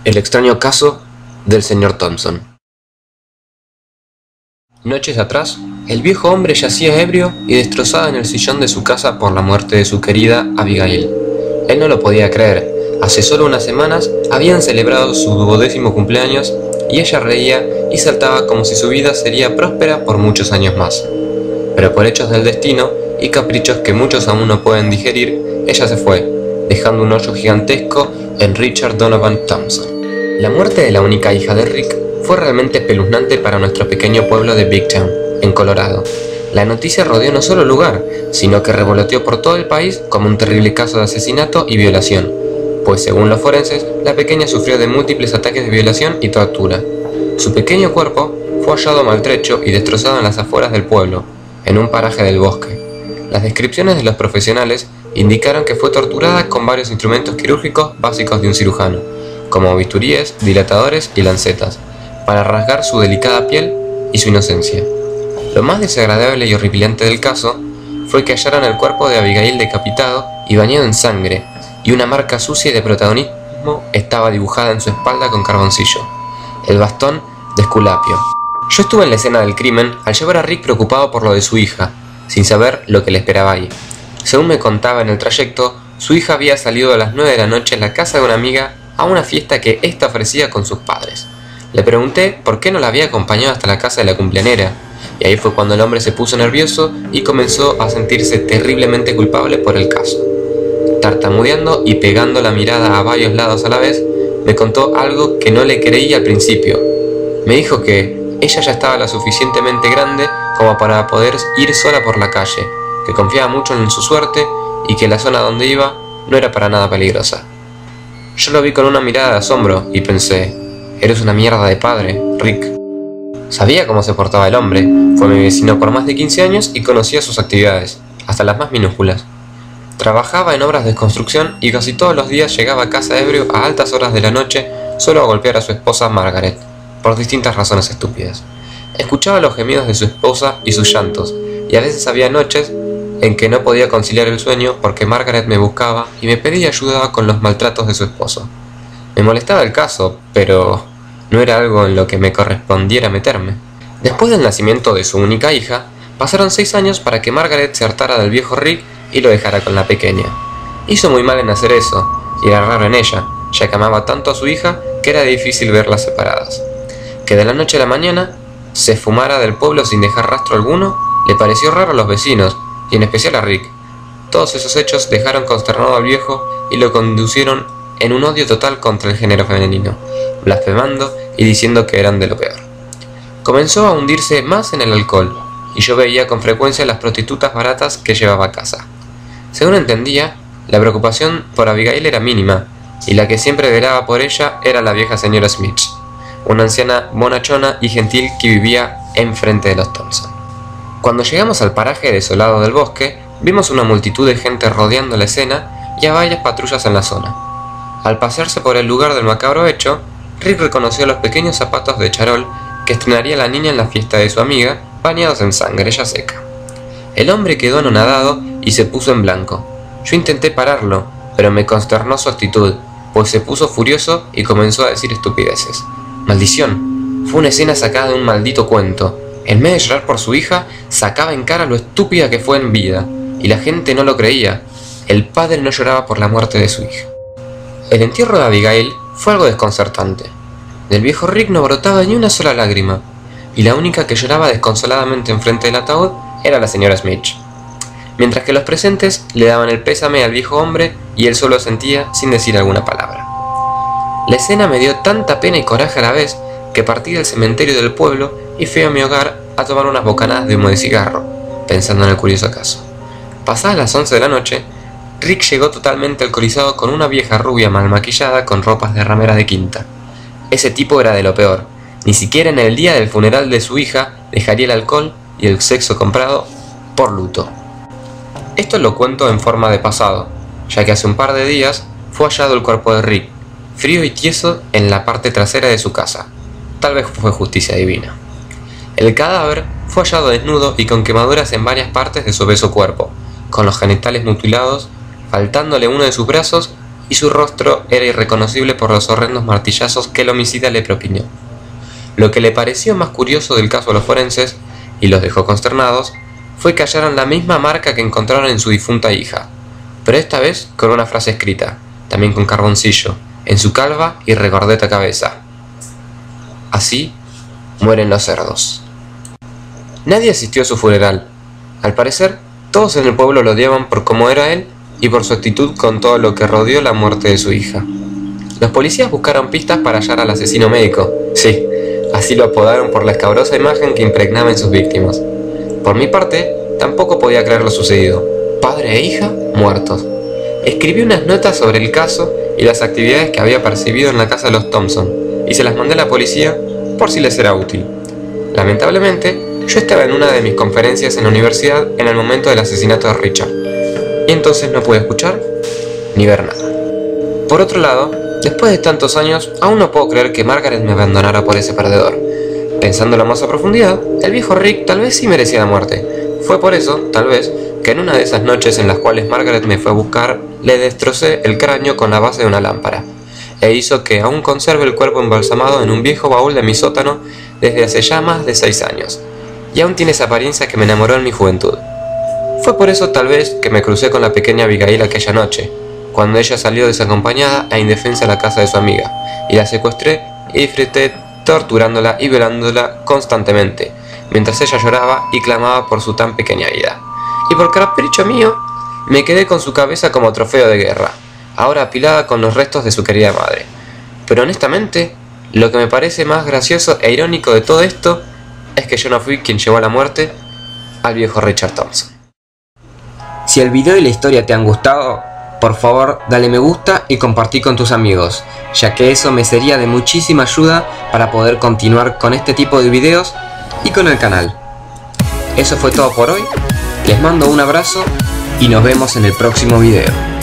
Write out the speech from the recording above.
El extraño caso del señor Thompson. Noches atrás, el viejo hombre yacía ebrio y destrozado en el sillón de su casa por la muerte de su querida Abigail. Él no lo podía creer. Hace solo unas semanas habían celebrado su 20º cumpleaños y ella reía y saltaba como si su vida sería próspera por muchos años más. Pero por hechos del destino y caprichos que muchos aún no pueden digerir, ella se fue, dejando un hoyo gigantesco en Richard Donovan Thompson. La muerte de la única hija de Rick fue realmente espeluznante para nuestro pequeño pueblo de Big Town, en Colorado. La noticia rodeó no solo el lugar, sino que revoloteó por todo el país como un terrible caso de asesinato y violación, pues según los forenses, la pequeña sufrió de múltiples ataques de violación y tortura. Su pequeño cuerpo fue hallado maltrecho y destrozado en las afueras del pueblo, en un paraje del bosque. Las descripciones de los profesionales indicaron que fue torturada con varios instrumentos quirúrgicos básicos de un cirujano, como bisturíes, dilatadores y lancetas, para rasgar su delicada piel y su inocencia. Lo más desagradable y horripilante del caso fue que hallaron el cuerpo de Abigail decapitado y bañado en sangre, y una marca sucia y de protagonismo estaba dibujada en su espalda con carboncillo, el bastón de Esculapio. Yo estuve en la escena del crimen al llevar a Rick preocupado por lo de su hija, sin saber lo que le esperaba ahí. Según me contaba en el trayecto, su hija había salido a las 9 de la noche en la casa de una amiga a una fiesta que ésta ofrecía con sus padres. Le pregunté por qué no la había acompañado hasta la casa de la cumpleañera, y ahí fue cuando el hombre se puso nervioso y comenzó a sentirse terriblemente culpable por el caso. Tartamudeando y pegando la mirada a varios lados a la vez, me contó algo que no le creí al principio. Me dijo que ella ya estaba lo suficientemente grande como para poder ir sola por la calle, que confiaba mucho en su suerte y que la zona donde iba no era para nada peligrosa. Yo lo vi con una mirada de asombro y pensé, eres una mierda de padre, Rick. Sabía cómo se portaba el hombre, fue mi vecino por más de 15 años y conocía sus actividades, hasta las más minúsculas. Trabajaba en obras de construcción y casi todos los días llegaba a casa ebrio a altas horas de la noche solo a golpear a su esposa Margaret, por distintas razones estúpidas. Escuchaba los gemidos de su esposa y sus llantos, y a veces había noches en que no podía conciliar el sueño porque Margaret me buscaba y me pedía ayuda con los maltratos de su esposo. Me molestaba el caso, pero no era algo en lo que me correspondiera meterme. Después del nacimiento de su única hija, pasaron 6 años para que Margaret se hartara del viejo Rick y lo dejara con la pequeña. Hizo muy mal en hacer eso, y era raro en ella, ya que amaba tanto a su hija que era difícil verlas separadas. Que de la noche a la mañana se fumara del pueblo sin dejar rastro alguno, le pareció raro a los vecinos, y en especial a Rick. Todos esos hechos dejaron consternado al viejo y lo conducieron en un odio total contra el género femenino, blasfemando y diciendo que eran de lo peor. Comenzó a hundirse más en el alcohol, y yo veía con frecuencia las prostitutas baratas que llevaba a casa. Según entendía, la preocupación por Abigail era mínima, y la que siempre velaba por ella era la vieja señora Smith, una anciana bonachona y gentil que vivía enfrente de los Thompson. Cuando llegamos al paraje desolado del bosque, vimos una multitud de gente rodeando la escena y a varias patrullas en la zona. Al pasearse por el lugar del macabro hecho, Rick reconoció los pequeños zapatos de charol que estrenaría la niña en la fiesta de su amiga, bañados en sangre ya seca. El hombre quedó anonadado y se puso en blanco. Yo intenté pararlo, pero me consternó su actitud, pues se puso furioso y comenzó a decir estupideces. ¡Maldición! Fue una escena sacada de un maldito cuento. En vez de llorar por su hija, sacaba en cara lo estúpida que fue en vida, y la gente no lo creía. El padre no lloraba por la muerte de su hija. El entierro de Abigail fue algo desconcertante. Del viejo Rick no brotaba ni una sola lágrima, y la única que lloraba desconsoladamente enfrente del ataúd era la señora Smith. Mientras que los presentes le daban el pésame al viejo hombre y él solo asentía sin decir alguna palabra. La escena me dio tanta pena y coraje a la vez que partí del cementerio del pueblo y fui a mi hogar a tomar unas bocanadas de humo de cigarro, pensando en el curioso caso. Pasadas las 11 de la noche, Rick llegó totalmente alcoholizado con una vieja rubia mal maquillada con ropas de ramera de quinta. Ese tipo era de lo peor. Ni siquiera en el día del funeral de su hija dejaría el alcohol y el sexo comprado por luto. Esto lo cuento en forma de pasado, ya que hace un par de días fue hallado el cuerpo de Rick, frío y tieso en la parte trasera de su casa. Tal vez fue justicia divina. El cadáver fue hallado desnudo y con quemaduras en varias partes de su obeso cuerpo, con los genitales mutilados, faltándole uno de sus brazos y su rostro era irreconocible por los horrendos martillazos que el homicida le propinó. Lo que le pareció más curioso del caso a los forenses, y los dejó consternados, fue que hallaron la misma marca que encontraron en su difunta hija, pero esta vez con una frase escrita, también con carboncillo, en su calva y regordeta cabeza: así mueren los cerdos. Nadie asistió a su funeral. Al parecer, todos en el pueblo lo odiaban por cómo era él y por su actitud con todo lo que rodeó la muerte de su hija. Los policías buscaron pistas para hallar al asesino médico. Sí, así lo apodaron por la escabrosa imagen que impregnaba en sus víctimas. Por mi parte, tampoco podía creer lo sucedido. Padre e hija muertos. Escribí unas notas sobre el caso y las actividades que había percibido en la casa de los Thompson, y se las mandé a la policía por si les era útil. Lamentablemente, yo estaba en una de mis conferencias en la universidad en el momento del asesinato de Richard, y entonces no pude escuchar ni ver nada. Por otro lado, después de tantos años, aún no puedo creer que Margaret me abandonara por ese perdedor. Pensándolo más a profundidad, el viejo Rick tal vez sí merecía la muerte. Fue por eso, tal vez, que en una de esas noches en las cuales Margaret me fue a buscar, le destrocé el cráneo con la base de una lámpara, e hizo que aún conserve el cuerpo embalsamado en un viejo baúl de mi sótano desde hace ya más de 6 años, y aún tiene esa apariencia que me enamoró en mi juventud. Fue por eso tal vez que me crucé con la pequeña Abigail aquella noche, cuando ella salió desacompañada e indefensa a la casa de su amiga, y la secuestré y disfruté torturándola y violándola constantemente, mientras ella lloraba y clamaba por su tan pequeña vida. Y por capricho mío, me quedé con su cabeza como trofeo de guerra, ahora apilada con los restos de su querida madre. Pero honestamente, lo que me parece más gracioso e irónico de todo esto es que yo no fui quien llevó a la muerte al viejo Richard Thompson. Si el video y la historia te han gustado, por favor dale me gusta y compartí con tus amigos, ya que eso me sería de muchísima ayuda para poder continuar con este tipo de videos y con el canal. Eso fue todo por hoy, les mando un abrazo y nos vemos en el próximo video.